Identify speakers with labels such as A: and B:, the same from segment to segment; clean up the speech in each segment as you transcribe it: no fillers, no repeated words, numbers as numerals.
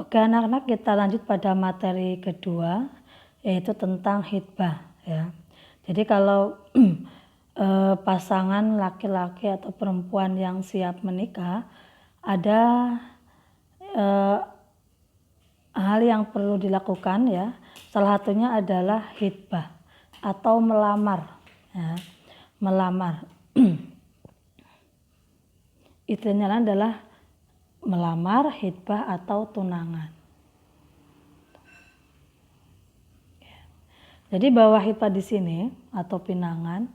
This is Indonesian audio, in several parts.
A: Oke anak-anak, kita lanjut pada materi kedua, yaitu tentang hitbah ya. Jadi kalau pasangan laki-laki atau perempuan yang siap menikah, ada hal yang perlu dilakukan ya. Salah satunya adalah hitbah atau melamar ya. Melamar istilahnya adalah melamar, hitbah atau tunangan. Jadi bahwa hitbah di sini atau pinangan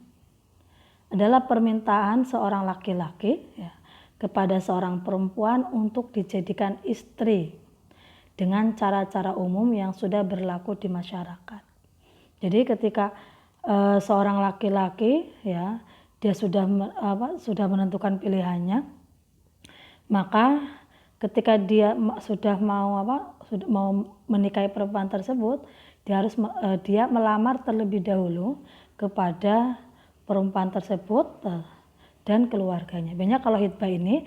A: adalah permintaan seorang laki-laki ya, kepada seorang perempuan untuk dijadikan istri dengan cara-cara umum yang sudah berlaku di masyarakat. Jadi ketika seorang laki-laki ya dia sudah menentukan pilihannya, maka ketika dia sudah mau menikahi perempuan tersebut, dia melamar terlebih dahulu kepada perempuan tersebut dan keluarganya. Biasanya kalau hitbah ini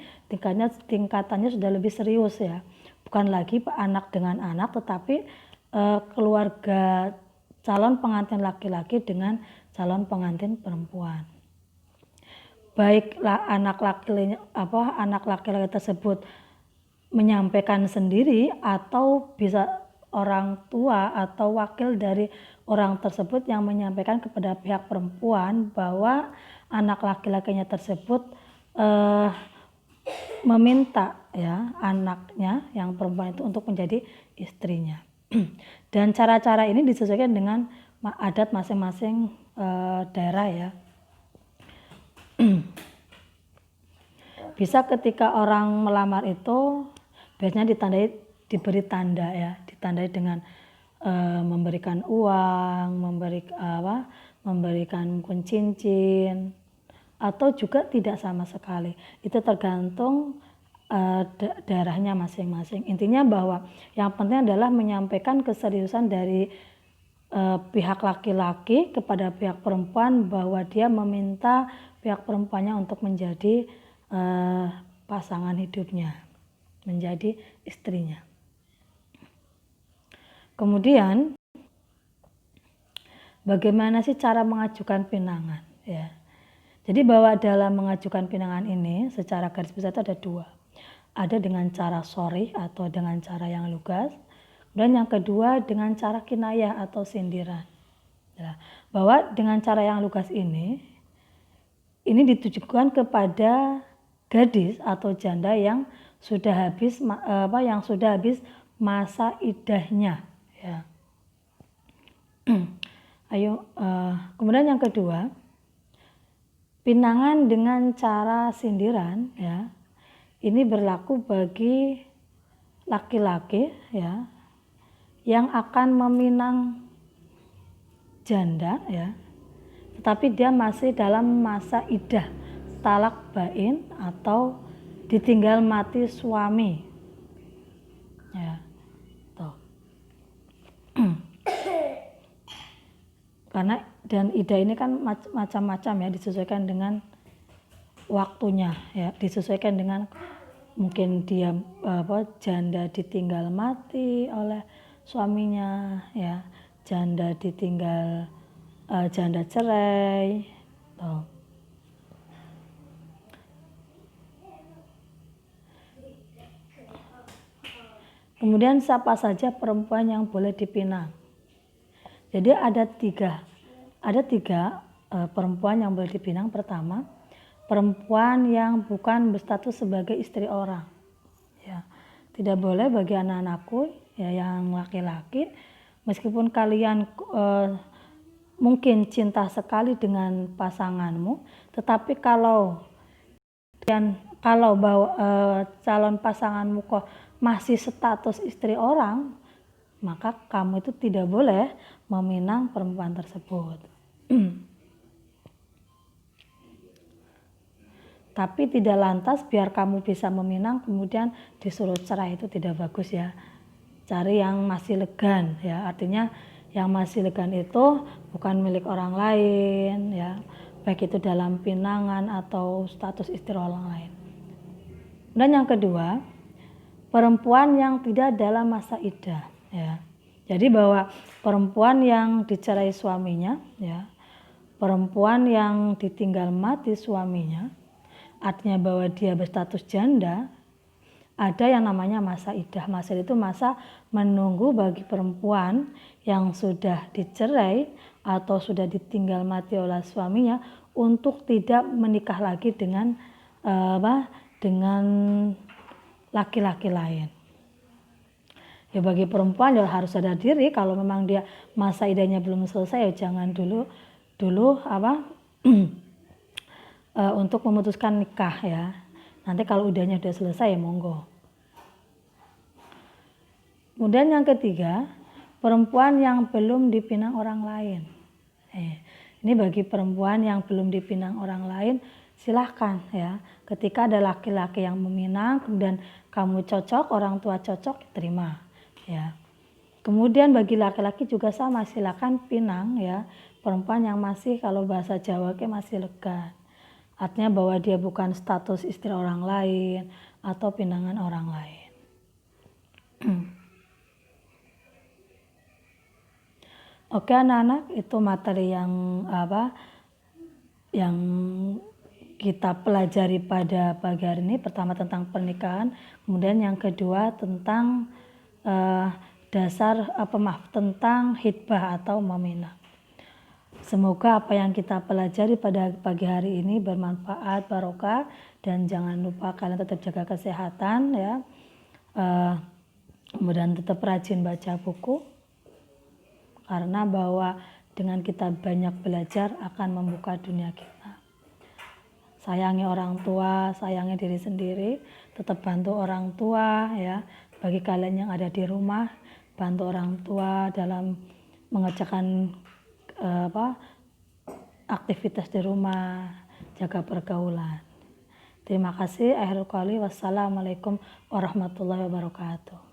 A: tingkatannya sudah lebih serius ya, bukan lagi anak dengan anak, tetapi keluarga calon pengantin laki-laki dengan calon pengantin perempuan. Baiklah anak laki-laki tersebut menyampaikan sendiri atau bisa orang tua atau wakil dari orang tersebut yang menyampaikan kepada pihak perempuan bahwa anak laki-lakinya tersebut meminta ya anaknya yang perempuan itu untuk menjadi istrinya. Dan cara-cara ini disesuaikan dengan adat masing-masing daerah ya. Bisa ketika orang melamar itu biasanya diberi tanda ya, ditandai dengan memberikan uang, memberikan mungkin cincin, atau juga tidak sama sekali. Itu tergantung daerahnya masing-masing. Intinya bahwa yang penting adalah menyampaikan keseriusan dari pihak laki-laki kepada pihak perempuan bahwa dia meminta pihak perempuannya untuk menjadi pasangan hidupnya, menjadi istrinya. Kemudian bagaimana sih cara mengajukan pinangan ya. Jadi bahwa dalam mengajukan pinangan ini secara garis besar itu ada dua. Ada dengan cara sharih atau dengan cara yang lugas, dan yang kedua dengan cara kinayah atau sindiran. Ya, bahwa dengan cara yang lugas ini ditujukan kepada gadis atau janda yang sudah habis masa iddahnya ya. Kemudian yang kedua, pinangan dengan cara sindiran ya. Ini berlaku bagi laki-laki ya yang akan meminang janda ya, tetapi dia masih dalam masa iddah talak bain atau ditinggal mati suami ya. Tuh. Karena dan iddah ini kan macam-macam ya, disesuaikan dengan waktunya ya, disesuaikan dengan mungkin dia janda ditinggal mati oleh suaminya ya, janda ditinggal janda cerai tuh. Kemudian siapa saja perempuan yang boleh dipinang? Jadi ada tiga perempuan yang boleh dipinang. Pertama, perempuan yang bukan berstatus sebagai istri orang ya. Tidak boleh bagi anak-anakku ya yang laki-laki, meskipun kalian mungkin cinta sekali dengan pasanganmu, tetapi kalau calon pasanganmu kok masih status istri orang, maka kamu itu tidak boleh meminang perempuan tersebut. Tapi tidak lantas biar kamu bisa meminang kemudian disuruh cerai, itu tidak bagus ya. Cari yang masih legan ya, artinya yang masih legan itu bukan milik orang lain ya, baik itu dalam pinangan atau status istri orang lain. Dan yang kedua, perempuan yang tidak dalam masa iddah, ya. Jadi bahwa perempuan yang dicerai suaminya, ya, perempuan yang ditinggal mati suaminya, artinya bahwa dia berstatus janda, ada yang namanya masa iddah. Masa itu masa menunggu bagi perempuan yang sudah dicerai atau sudah ditinggal mati oleh suaminya untuk tidak menikah lagi dengan dengan laki-laki lain. Ya bagi perempuan ya harus sadar diri kalau memang dia masa iddahnya belum selesai, ya jangan dulu untuk memutuskan nikah ya. Nanti kalau udahnya udah selesai ya monggo. Kemudian yang ketiga, perempuan yang belum dipinang orang lain. Ini bagi perempuan yang belum dipinang orang lain, silahkan ya. Ketika ada laki-laki yang meminang dan kamu cocok, orang tua cocok, terima ya. Kemudian bagi laki-laki juga sama, silakan pinang ya. Perempuan yang masih, kalau bahasa Jawa masih lega. Artinya bahwa dia bukan status istri orang lain atau pinangan orang lain. Oke anak-anak, itu materi yang yang kita pelajari pada pagi hari ini. Pertama tentang pernikahan, kemudian yang kedua tentang tentang hitbah atau meminang. Semoga apa yang kita pelajari pada pagi hari ini bermanfaat, barokah, dan jangan lupa kalian tetap jaga kesehatan ya. Kemudian tetap rajin baca buku, karena bahwa dengan kita banyak belajar akan membuka dunia kita. Sayangi orang tua, sayangi diri sendiri, tetap bantu orang tua ya. Bagi kalian yang ada di rumah, bantu orang tua dalam mengerjakan aktivitas di rumah, jaga pergaulan. Terima kasih. Akhirul qouli, wassalamualaikum warahmatullahi wabarakatuh.